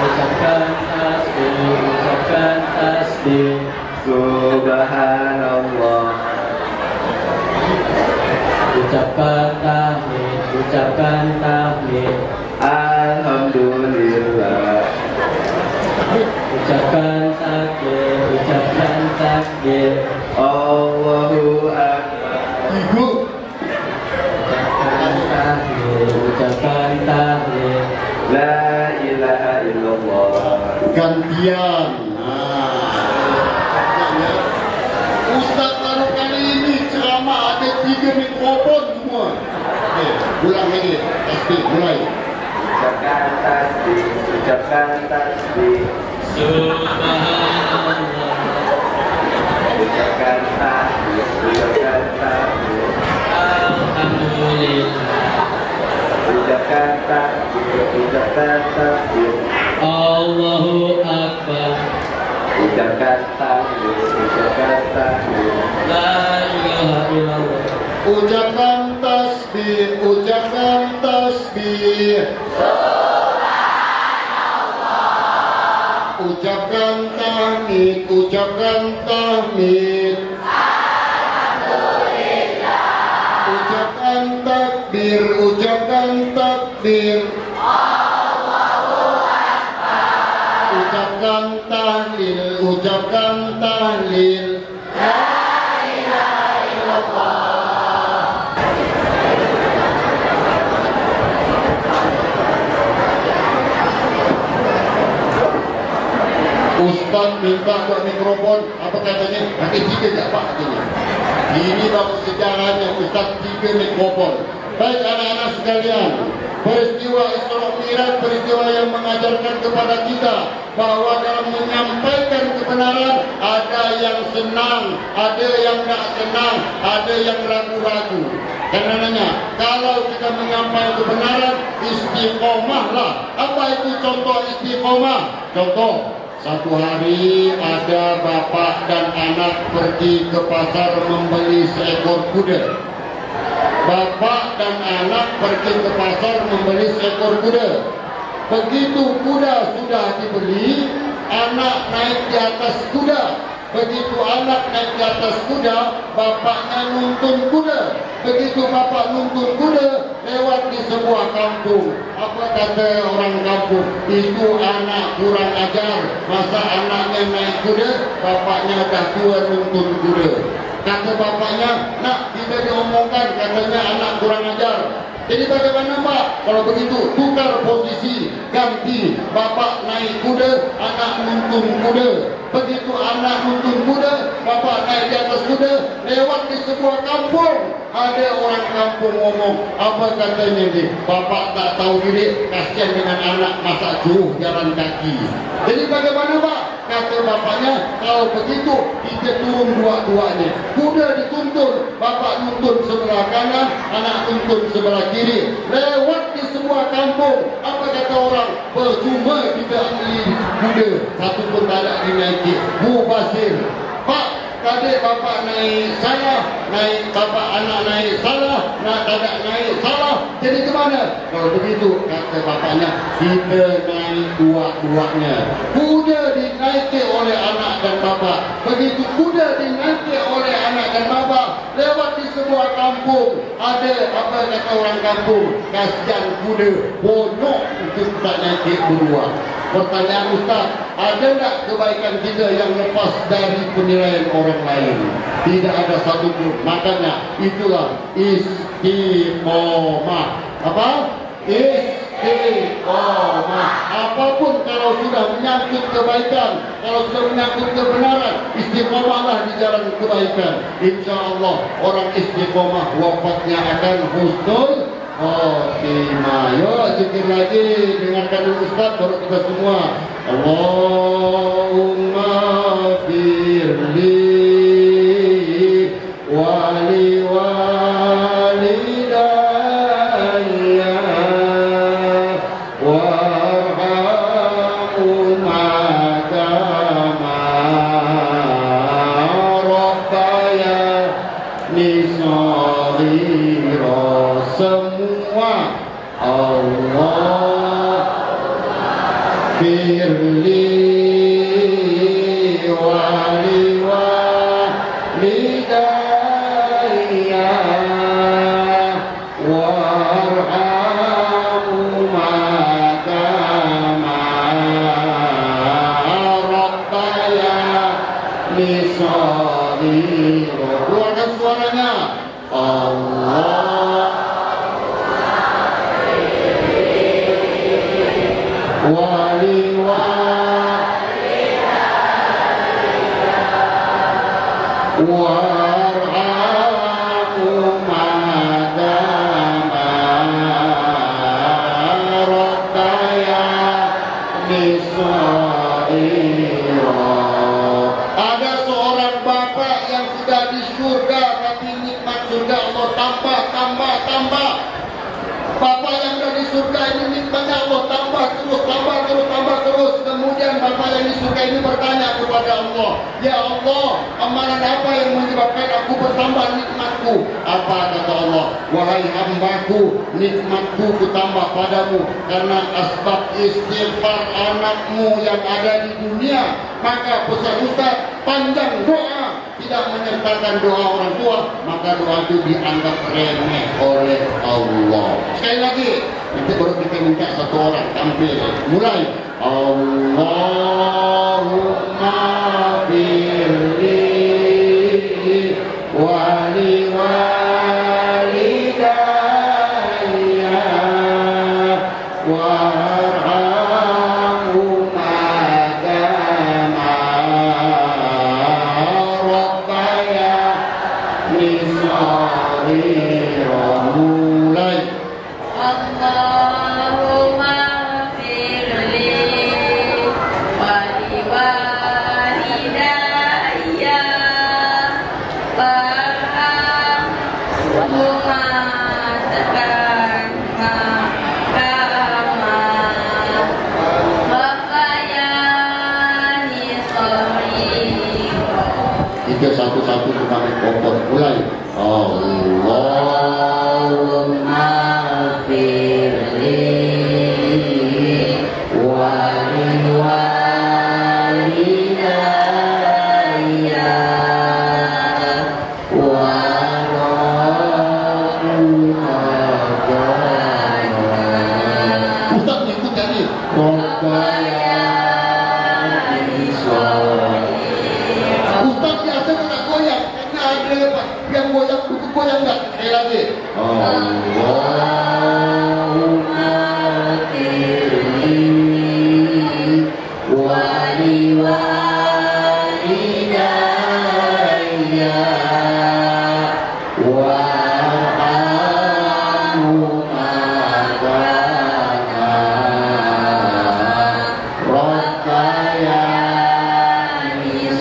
Ucapkan tasbih. Subhanallah. Ucapkan tahmid. Alhamdulillah. Ucapkan takbir. Allahu Akbar. Ibu. Ucapkan tahlil. La ilaha illallah. Gantian. Ustaz baru kali ini ceramah ada 3 mikrofon semua. Okey, ulang lagi. Tasbih mulai. Ucapkan tasbih. Ucapkan tasbih. Subhanallah. Ucapkan tasbih. Ucapkan tasbih. Alhamdulillah. Ucapkan tasbih. Ucapkan tasbih. Allahu Akbar. Ucapkan tasbih. Ucapkan tasbih. La ilaha illallah. Ucapkan tasbih, ucapkan tasbih. Subhanallah. Ucapkan tahmid, ucapkan tahmid. Alhamdulillah. Ucapkan takbir, ucapkan takbir. Allahu Akbar. Ucapkan tahlil, ucapkan tahlil. Ustaz minta buat mikrofon, apa katanya? Pakai 3 tak apa katanya. Ini baru sejarahnya Ustaz 3 mikrofon. Baik anak-anak sekalian, peristiwa Isra Mi'raj peristiwa yang mengajarkan kepada kita bahwa dalam menyampaikan kebenaran ada yang senang, ada yang tak senang, ada yang ragu-ragu. Karenanya kalau kita menyampaikan kebenaran, istiqomahlah. Apa itu contoh istiqomah? Contoh, satu hari ada bapak dan anak pergi ke pasar membeli seekor kuda. Bapak dan anak pergi ke pasar membeli seekor kuda. Begitu kuda sudah dibeli, anak naik di atas kuda. Begitu anak naik di atas kuda, bapaknya nuntun kuda. Begitu bapak nuntun kuda, lewat di sebuah kampung. Apa kata orang kampung? Itu anak kurang ajar. Masa anaknya naik kuda, bapaknya dah tua nuntun kuda. Kata bapaknya, nak kita diomongkan katanya anak kurang ajar. Jadi bagaimana Pak? Kalau begitu tukar posisi, ganti bapak naik kuda, anak nuntun kuda. Begitu anak nuntun kuda, bapak naik di atas kuda, lewat di sebuah kampung. Ada orang kampung ngomong, apa katanya ni? Bapak tak tahu diri, kasihan dengan anak masa jauh jalan kaki. Jadi bagaimana Pak? Kata bapaknya, kalau begitu kita turun dua-duanya. Kuda dituntun, bapak nuntun sebelah kanan, anak tuntun sebelah kiri. Lewat di sebuah kampung. Apa kata orang? Percuma kita beli kuda, satu pun tak ada dinaiki. Mubazir. Pak, tadi bapak naik salah, naik bapak anak naik salah, nak tak naik salah. Jadi ke mana? Kalau begitu kata bapaknya, kita naik dua-duanya. Kuda dinaiki oleh anak dan bapak. Begitu kuda dinaiki oleh anak dan bapak, lewat di sebuah kampung. Ada apa kata orang kampung? Kasihan kuda, bonok untuk tak naiki berdua. Pertanyaan Ustaz, ada tak kebaikan kita yang lepas dari penilaian orang lain? Tidak ada satu pun. Makanya itulah istiqomah. Apa? Istiqomah. Apapun kalau sudah menyangkut kebaikan, kalau sudah menyangkut kebenaran, istiqomahlah di jalan kebaikan. InsyaAllah orang istiqomah wafatnya akan husnul khotimah. Yuk zikir lagi, dengarkan dulu Ustaz baru kita semua. Allahumma firli wali wali Allah firli wali walidayya warhamhuma kama rabbayani shaghira. Keluarkan suaranya. Allah wali warhamhuma kama rabbayani shaghira. Ada seorang bapak yang sudah di surga, tapi nikmat surga Allah tambah. Bapak yang sudah di surga ini nikmatnya Allah tambah terus. Kemudian bapak yang di surga ini bertanya kepada Allah, ya Allah, amalan apa yang menyebabkan aku bertambah nikmatku? Apa kata Allah? Wahai hambaku, nikmatku kutambah padamu karena asbab istighfar anakmu yang ada di dunia. Maka pesan Ustaz, panjang doa tidak menyertakan doa orang tua, maka doa itu dianggap remeh oleh Allah. Sekali lagi, nanti baru kita minta satu orang tampil. Mulai. Allahumma firli wali walidayya warhamhuma kama rabbayani shaghira. Mulai. Allahumma firli wali walidayya warhamhuma kama rabbayani shaghira. Tiga satu-satu kita kompor. Mulai. Allahumma firli wali walidayya warhamhuma kama. Ustaz ikut tadi. Rabbayani shaghira. Ustaz biasa tak goyang karena ada yang goyang butuh goyang enggak? Sekali lagi. Allahumma firli wali walidayya warhamhuma kama rabbayani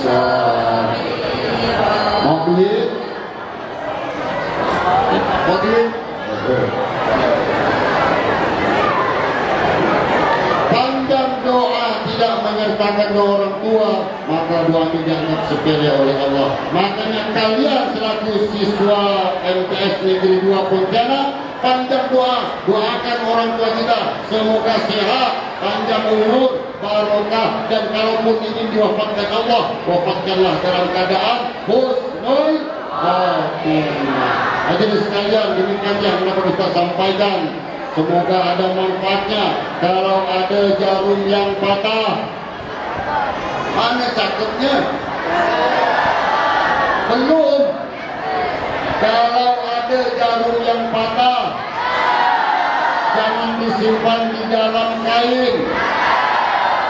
shaghira. Mau duit? Mau duit? Panjang doa tidak menyertakan doa orang tua, maka doa itu dianggap sepele oleh Allah. Makanya kalian selaku siswa MTS Negeri 2 Pontianak, panjang doa, doakan orang tua kita semoga sehat, panjang umur, barokah, dan kalaupun ingin diwafatkan Allah, wafatkanlah dalam keadaan husnul khatimah. Hadirin sekalian, demikian yang dapat kita sampaikan. Semoga ada manfaatnya. Kalau ada jarum yang patah, mana cakepnya? Belum. Kalau ada jarum yang patah, jangan disimpan di dalam kain.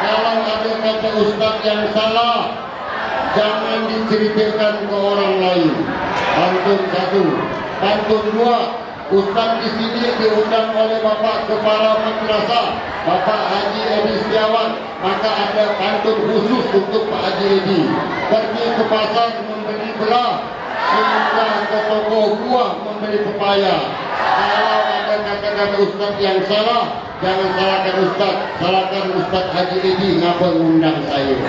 Kalau ada kata ustaz yang salah, jangan diceritakan ke orang lain. Pantun satu. Pantun dua. Ustaz di sini diundang oleh Bapak Kepala Madrasah, Bapak Haji Edi Setiawan. Maka ada pantun khusus untuk Pak Haji Edi. Pergi ke pasar membeli belah, singgah ke toko buah membeli pepaya. Kalau ada kata-kata Ustaz yang salah, jangan salahkan Ustaz, salahkan Ustaz Haji Edi ngapa ngundang saya.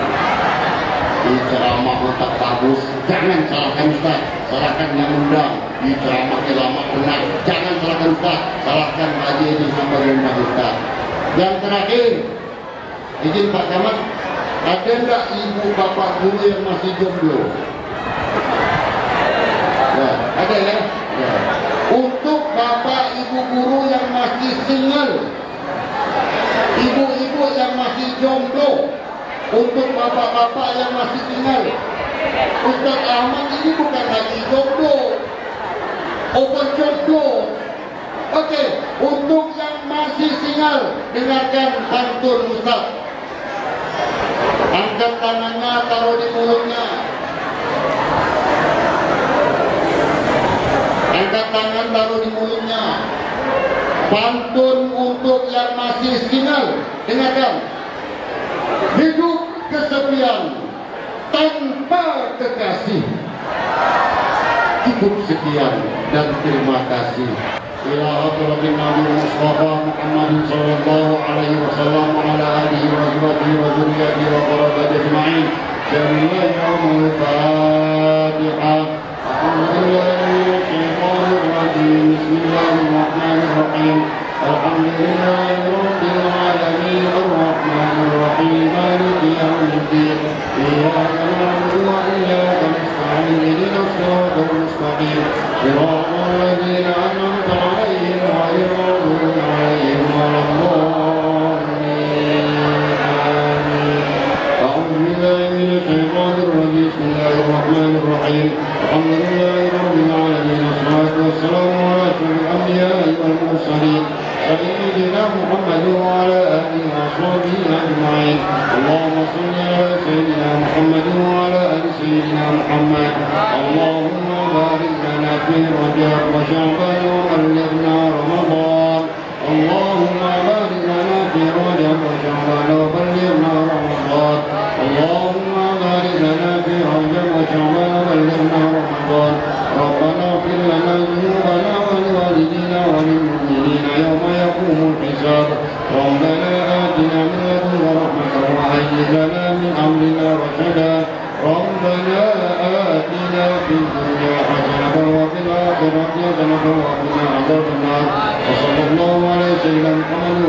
Di ceramah otak bagus, jangan salahkan Ustaz, salahkan yang undang. Di ceramah lama benar, jangan salahkan Ustaz, salahkan Haji ini sampai undang Ustaz. Yang terakhir, izin Pak Camat, ada enggak ibu bapak guru yang masih jomblo? Ya, ada ya? Ya. Untuk bapak ibu guru yang masih single, ibu-ibu yang masih jomblo, untuk bapak-bapak yang masih single, Ustaz Ahmad ini bukan lagi jomblo, open jomblo. Oke, untuk yang masih single, dengarkan pantun Ustaz. Angkat tangannya, taruh di mulutnya. Angkat tangan, taruh di mulutnya. Pantun untuk yang masih single, dengarkan. Hidup kesepian tanpa kekasih. Cukup sekian dan terima kasih. Ila hadratin Nabi Mustafa Muhammad sallallahu alaihi wasallam wa ala alihi wa sahbihi wa dzurriyyatihi wa qurrati ajma'in. Jami'an yaumul Fatihah. Alhamdulillahirabbil alamin. Bismillahirrahmanirrahim. Alhamdulillahirabbil alamin. Arrahmanir rahim. Maliki yaumiddin. Iyyaka na'budu wa iyyaka nasta'in. Ihdinas siratal mustaqim. Shiratal ladzina an'amta 'alaihim ghairil maghdubi 'alaihim waladdallin. Amin. A'udzu billahi minasy syaithanir rajim. Bismillahirrahmanir rahim. Alhamdulillahi rabbil alamin. Wassalatu wassalamu ala asyrofil anbiya'i wal mursalin. سيدنا محمد وعلى آله وصحبه أجمعين. اللهم صل على سيدنا محمد وعلى آل سيدنا محمد. اللهم بارك لنا في رجب وشعبان وبلغنا رمضان. اللهم بارك لنا في رجب وشعبان وبلغنا رمضان. اللهم بارك لنا في رجب وشعبان وبلغنا رمضان. ربنا اغفر لنا ذنوبنا ولوالدينا وللمؤمنين يوم يقوم الحساب. ربنا آتنا من لدنك رحمة وهيئ لنا من أمرنا رشدا. ربنا آتنا في الدنيا حسنة وفي الآخرة حسنة وقنا عذاب النار. وصلى الله على سيدنا محمد